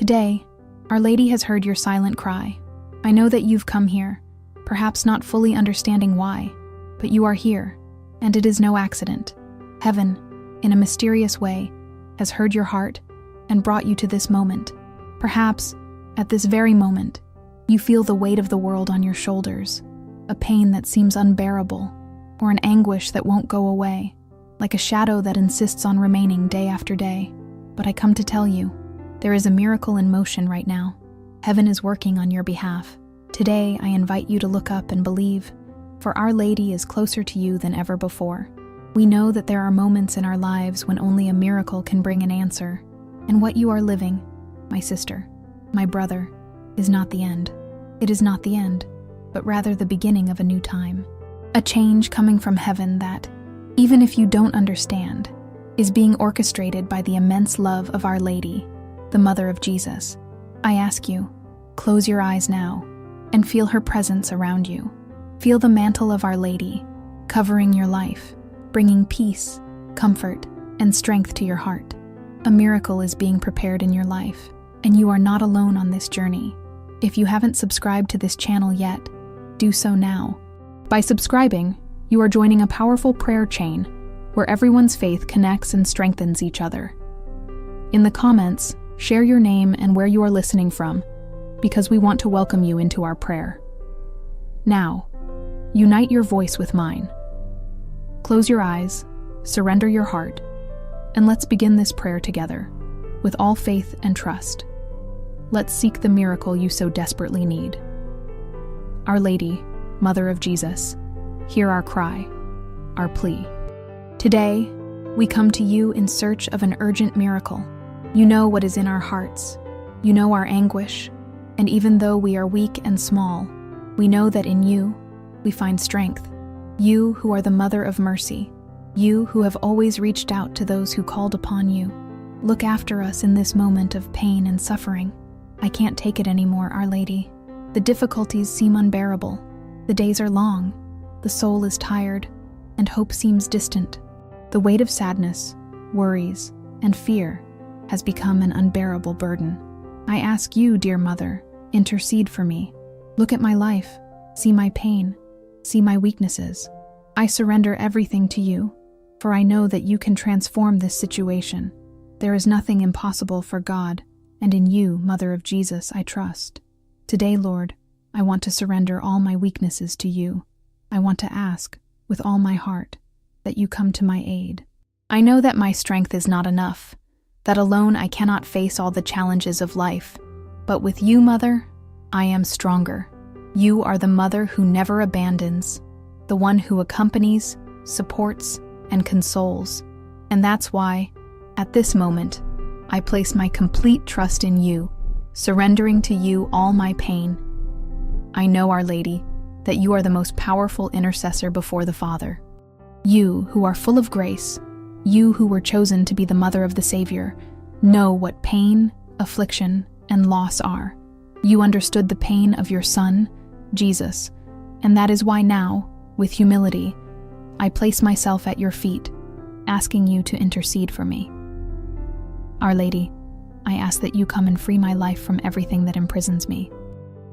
Today, Our Lady has heard your silent cry. I know that you've come here, perhaps not fully understanding why, but you are here, and it is no accident. Heaven, in a mysterious way, has heard your heart and brought you to this moment. Perhaps, at this very moment, you feel the weight of the world on your shoulders, a pain that seems unbearable, or an anguish that won't go away, like a shadow that insists on remaining day after day. But I come to tell you, there is a miracle in motion right now. Heaven is working on your behalf. Today, I invite you to look up and believe, for Our Lady is closer to you than ever before. We know that there are moments in our lives when only a miracle can bring an answer, and what you are living, my sister, my brother, is not the end. It is not the end, but rather the beginning of a new time. A change coming from heaven that, even if you don't understand, is being orchestrated by the immense love of Our Lady, the Mother of Jesus. I ask you, close your eyes now and feel her presence around you. Feel the mantle of Our Lady covering your life, bringing peace, comfort, and strength to your heart. A miracle is being prepared in your life, and you are not alone on this journey. If you haven't subscribed to this channel yet, do so now. By subscribing, you are joining a powerful prayer chain where everyone's faith connects and strengthens each other. In the comments, share your name and where you are listening from, because we want to welcome you into our prayer. Now, unite your voice with mine. Close your eyes, surrender your heart, and let's begin this prayer together, with all faith and trust. Let's seek the miracle you so desperately need. Our Lady, Mother of Jesus, hear our cry, our plea. Today, we come to you in search of an urgent miracle. You know what is in our hearts. You know our anguish, and even though we are weak and small, we know that in you, we find strength. You who are the Mother of Mercy, you who have always reached out to those who called upon you. Look after us in this moment of pain and suffering. I can't take it anymore, Our Lady. The difficulties seem unbearable. The days are long. The soul is tired, and hope seems distant. The weight of sadness, worries, and fear has become an unbearable burden. I ask you, dear Mother, intercede for me. Look at my life, see my pain, see my weaknesses. I surrender everything to you, for I know that you can transform this situation. There is nothing impossible for God, and in you, Mother of Jesus, I trust. Today, Lord, I want to surrender all my weaknesses to you. I want to ask, with all my heart, that you come to my aid. I know that my strength is not enough, that alone I cannot face all the challenges of life. But with you, Mother, I am stronger. You are the Mother who never abandons, the one who accompanies, supports, and consoles. And that's why, at this moment, I place my complete trust in you, surrendering to you all my pain. I know, Our Lady, that you are the most powerful intercessor before the Father. You who are full of grace, you who were chosen to be the Mother of the Savior, know what pain, affliction, and loss are. You understood the pain of your Son, Jesus, and that is why now, with humility, I place myself at your feet, asking you to intercede for me. Our Lady, I ask that you come and free my life from everything that imprisons me.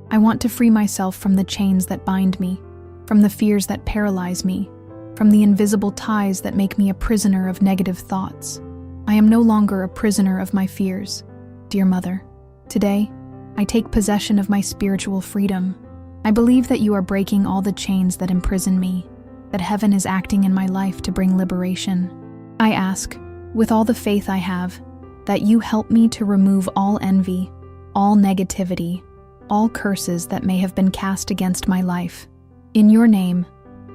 I want to free myself from the chains that bind me, from the fears that paralyze me, from the invisible ties that make me a prisoner of negative thoughts. I am no longer a prisoner of my fears. Dear Mother, today, I take possession of my spiritual freedom. I believe that you are breaking all the chains that imprison me, that heaven is acting in my life to bring liberation. I ask, with all the faith I have, that you help me to remove all envy, all negativity, all curses that may have been cast against my life. In your name,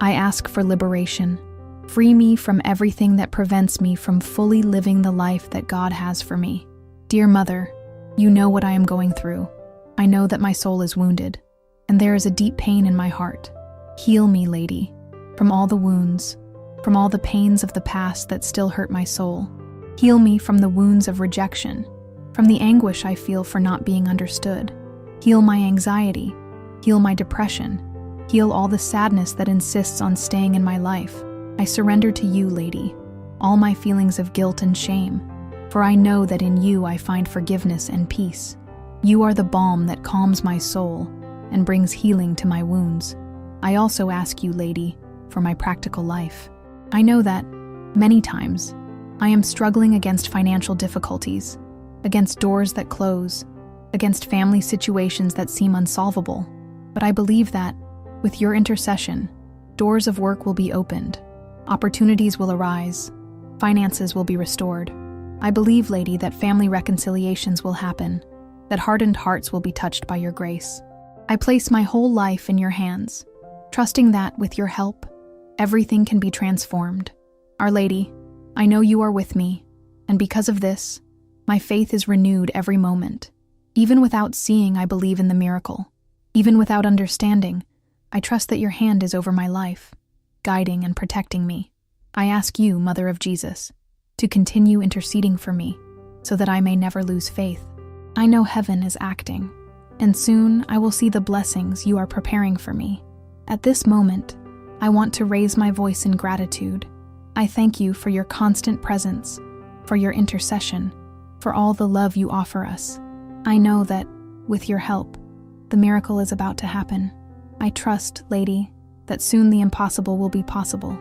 I ask for liberation. Free me from everything that prevents me from fully living the life that God has for me. Dear Mother, you know what I am going through. I know that my soul is wounded, and there is a deep pain in my heart. Heal me, Lady, from all the wounds, from all the pains of the past that still hurt my soul. Heal me from the wounds of rejection, from the anguish I feel for not being understood. Heal my anxiety, heal my depression, heal all the sadness that insists on staying in my life. I surrender to you, Lady, all my feelings of guilt and shame, for I know that in you I find forgiveness and peace. You are the balm that calms my soul and brings healing to my wounds. I also ask you, Lady, for my practical life. I know that, many times, I am struggling against financial difficulties, against doors that close, against family situations that seem unsolvable. But I believe that, with your intercession, doors of work will be opened, opportunities will arise, finances will be restored. I believe, Lady, that family reconciliations will happen, that hardened hearts will be touched by your grace. I place my whole life in your hands, trusting that, with your help, everything can be transformed. Our Lady, I know you are with me, and because of this, my faith is renewed every moment. Even without seeing, I believe in the miracle. Even without understanding, I trust that your hand is over my life, guiding and protecting me. I ask you, Mother of Jesus, to continue interceding for me, so that I may never lose faith. I know heaven is acting, and soon I will see the blessings you are preparing for me. At this moment, I want to raise my voice in gratitude. I thank you for your constant presence, for your intercession, for all the love you offer us. I know that, with your help, the miracle is about to happen. I trust, Lady, that soon the impossible will be possible,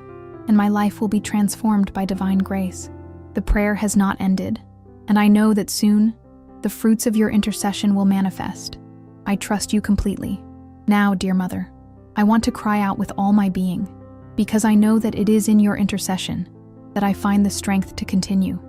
and my life will be transformed by divine grace. The prayer has not ended, and I know that soon, the fruits of your intercession will manifest. I trust you completely. Now, dear Mother, I want to cry out with all my being, because I know that it is in your intercession that I find the strength to continue.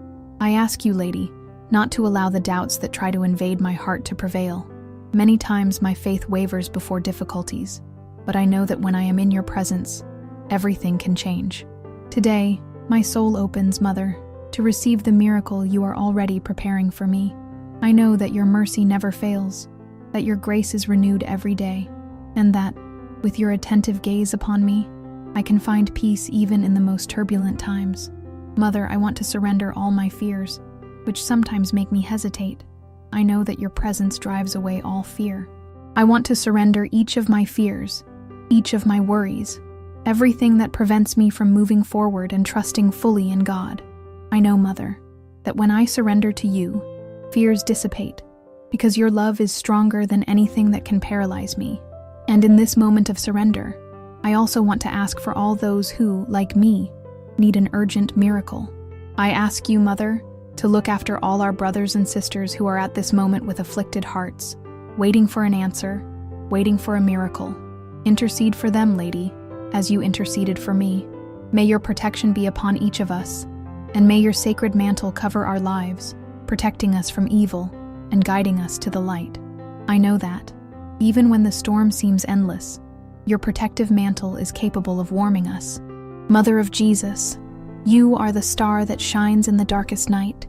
I ask you, Lady, not to allow the doubts that try to invade my heart to prevail. Many times my faith wavers before difficulties, but I know that when I am in your presence, everything can change. Today, my soul opens, Mother, to receive the miracle you are already preparing for me. I know that your mercy never fails, that your grace is renewed every day, and that, with your attentive gaze upon me, I can find peace even in the most turbulent times. Mother, I want to surrender all my fears, which sometimes make me hesitate. I know that your presence drives away all fear. I want to surrender each of my fears, each of my worries, everything that prevents me from moving forward and trusting fully in God. I know, Mother, that when I surrender to you, fears dissipate, because your love is stronger than anything that can paralyze me. And in this moment of surrender, I also want to ask for all those who, like me, need an urgent miracle. I ask you, Mother, to look after all our brothers and sisters who are at this moment with afflicted hearts, waiting for an answer, waiting for a miracle. Intercede for them, Lady, as you interceded for me. May your protection be upon each of us, and may your sacred mantle cover our lives, protecting us from evil and guiding us to the light. I know that, even when the storm seems endless, your protective mantle is capable of warming us. Mother of Jesus, you are the star that shines in the darkest night,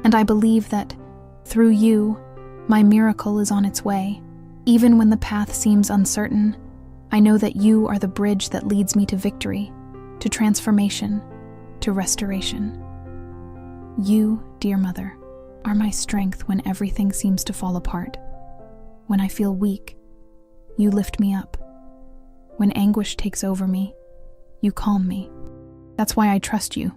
and I believe that, through you, my miracle is on its way. Even when the path seems uncertain, I know that you are the bridge that leads me to victory, to transformation, to restoration. You, dear Mother, are my strength when everything seems to fall apart. When I feel weak, you lift me up. When anguish takes over me, you calm me. That's why I trust you,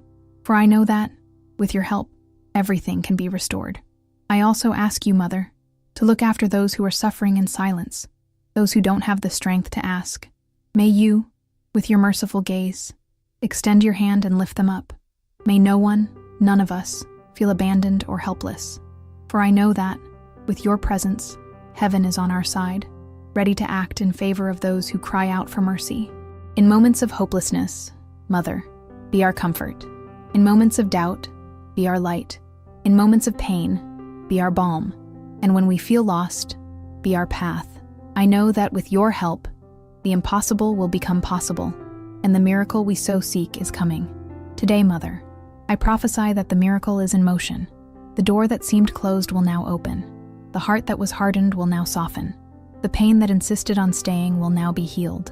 for I know that, with your help, everything can be restored. I also ask you, Mother, to look after those who are suffering in silence, those who don't have the strength to ask. May you, with your merciful gaze, extend your hand and lift them up. May no one, none of us, feel abandoned or helpless, for I know that, with your presence, heaven is on our side, ready to act in favor of those who cry out for mercy. In moments of hopelessness, Mother, be our comfort. In moments of doubt, be our light. In moments of pain, be our balm. And when we feel lost, be our path. I know that with your help, the impossible will become possible, and the miracle we so seek is coming. Today, Mother, I prophesy that the miracle is in motion. The door that seemed closed will now open. The heart that was hardened will now soften. The pain that insisted on staying will now be healed.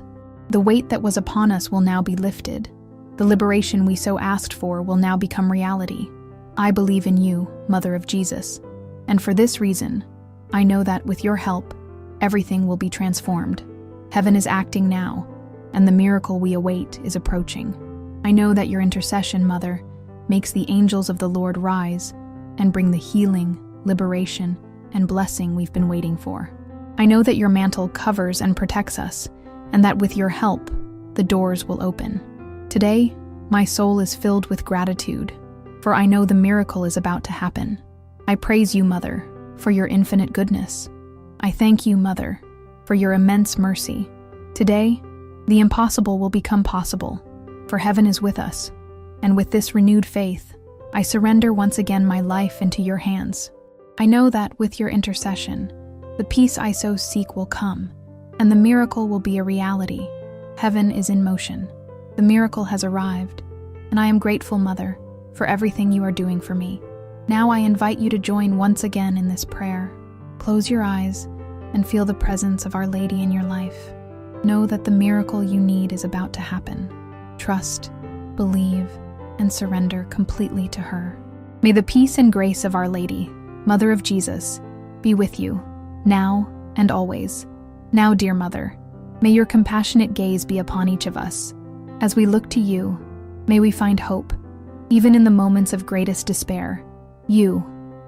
The weight that was upon us will now be lifted. The liberation we so asked for will now become reality. I believe in you, Mother of Jesus, and for this reason, I know that with your help, everything will be transformed. Heaven is acting now, and the miracle we await is approaching. I know that your intercession, Mother, makes the angels of the Lord rise and bring the healing, liberation, and blessing we've been waiting for. I know that your mantle covers and protects us, and that with your help, the doors will open. Today, my soul is filled with gratitude, for I know the miracle is about to happen. I praise you, Mother, for your infinite goodness. I thank you, Mother, for your immense mercy. Today, the impossible will become possible, for heaven is with us. And with this renewed faith, I surrender once again my life into your hands. I know that with your intercession, the peace I so seek will come, and the miracle will be a reality. Heaven is in motion. The miracle has arrived, and I am grateful, Mother, for everything you are doing for me. Now I invite you to join once again in this prayer. Close your eyes and feel the presence of Our Lady in your life. Know that the miracle you need is about to happen. Trust, believe, and surrender completely to her. May the peace and grace of Our Lady, Mother of Jesus, be with you, now and always. Now, dear Mother, may your compassionate gaze be upon each of us. As we look to you, may we find hope, even in the moments of greatest despair. You,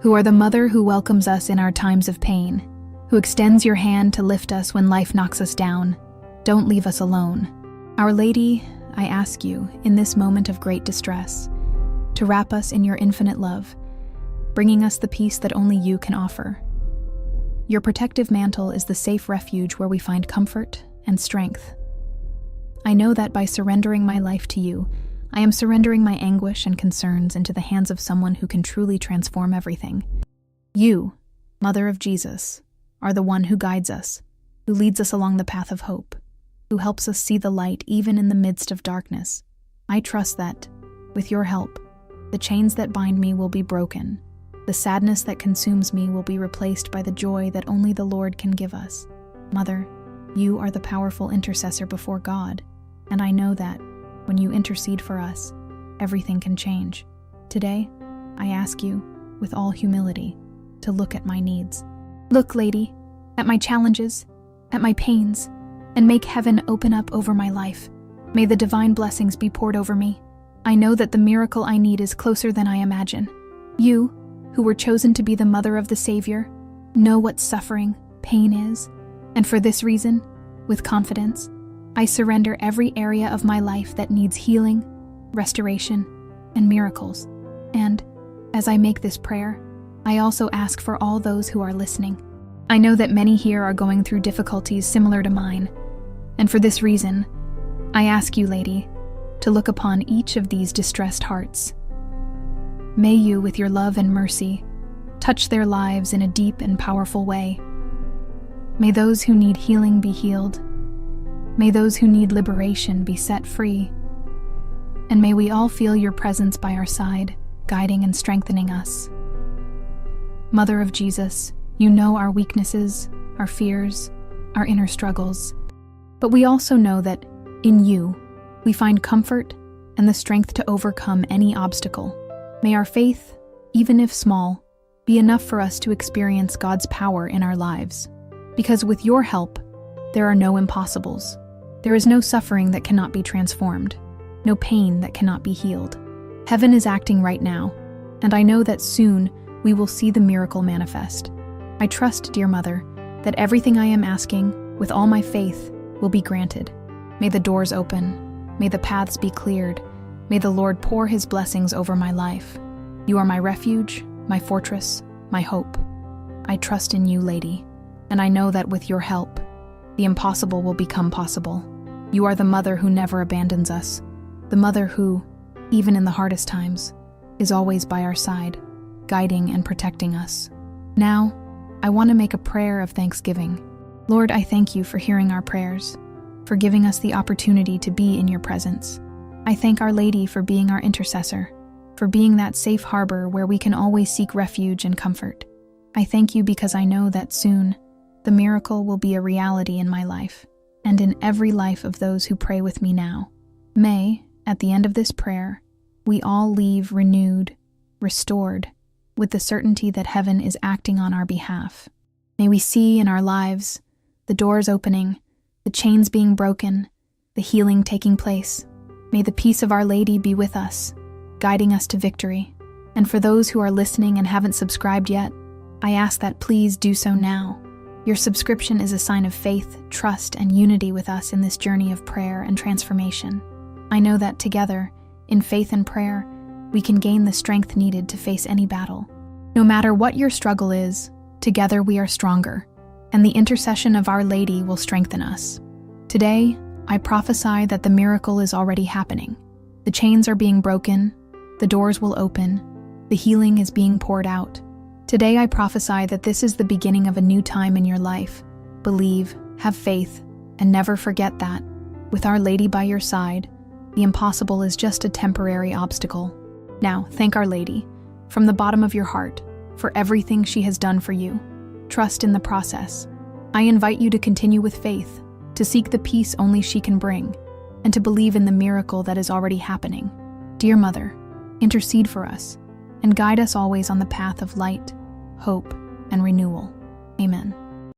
who are the Mother who welcomes us in our times of pain, who extends your hand to lift us when life knocks us down, don't leave us alone. Our Lady, I ask you, in this moment of great distress, to wrap us in your infinite love, bringing us the peace that only you can offer. Your protective mantle is the safe refuge where we find comfort and strength. I know that by surrendering my life to you, I am surrendering my anguish and concerns into the hands of someone who can truly transform everything. You, Mother of Jesus, are the one who guides us, who leads us along the path of hope, who helps us see the light even in the midst of darkness. I trust that, with your help, the chains that bind me will be broken. The sadness that consumes me will be replaced by the joy that only the Lord can give us. Mother, you are the powerful intercessor before God, and I know that, when you intercede for us, everything can change. Today, I ask you, with all humility, to look at my needs. Look, Lady, at my challenges, at my pains, and make heaven open up over my life. May the divine blessings be poured over me. I know that the miracle I need is closer than I imagine. You, who were chosen to be the mother of the Savior, know what suffering, pain is, and for this reason, with confidence, I surrender every area of my life that needs healing, restoration, and miracles. And, as I make this prayer, I also ask for all those who are listening. I know that many here are going through difficulties similar to mine, and for this reason, I ask you, Lady, to look upon each of these distressed hearts. May you, with your love and mercy, touch their lives in a deep and powerful way. May those who need healing be healed. May those who need liberation be set free. And may we all feel your presence by our side, guiding and strengthening us. Mother of Jesus, you know our weaknesses, our fears, our inner struggles. But we also know that, in you, we find comfort and the strength to overcome any obstacle. May our faith, even if small, be enough for us to experience God's power in our lives. Because with your help, there are no impossibles. There is no suffering that cannot be transformed, no pain that cannot be healed. Heaven is acting right now, and I know that soon we will see the miracle manifest. I trust, dear Mother, that everything I am asking, with all my faith, will be granted. May the doors open, may the paths be cleared, may the Lord pour his blessings over my life. You are my refuge, my fortress, my hope. I trust in you, Lady, and I know that with your help, the impossible will become possible. You are the Mother who never abandons us, the Mother who, even in the hardest times, is always by our side, guiding and protecting us. Now, I want to make a prayer of thanksgiving. Lord, I thank you for hearing our prayers, for giving us the opportunity to be in your presence. I thank Our Lady for being our intercessor, for being that safe harbor where we can always seek refuge and comfort. I thank you because I know that soon, the miracle will be a reality in my life, and in every life of those who pray with me now. May, at the end of this prayer, we all leave renewed, restored, with the certainty that heaven is acting on our behalf. May we see in our lives the doors opening, the chains being broken, the healing taking place. May the peace of Our Lady be with us, guiding us to victory. And for those who are listening and haven't subscribed yet, I ask that please do so now. Your subscription is a sign of faith, trust, and unity with us in this journey of prayer and transformation. I know that together, in faith and prayer, we can gain the strength needed to face any battle. No matter what your struggle is, together we are stronger, and the intercession of Our Lady will strengthen us. Today, I prophesy that the miracle is already happening. The chains are being broken, the doors will open, the healing is being poured out. Today I prophesy that this is the beginning of a new time in your life. Believe, have faith, and never forget that, with Our Lady by your side, the impossible is just a temporary obstacle. Now, thank Our Lady, from the bottom of your heart, for everything she has done for you. Trust in the process. I invite you to continue with faith, to seek the peace only she can bring, and to believe in the miracle that is already happening. Dear Mother, intercede for us, and guide us always on the path of light, hope, and renewal. Amen.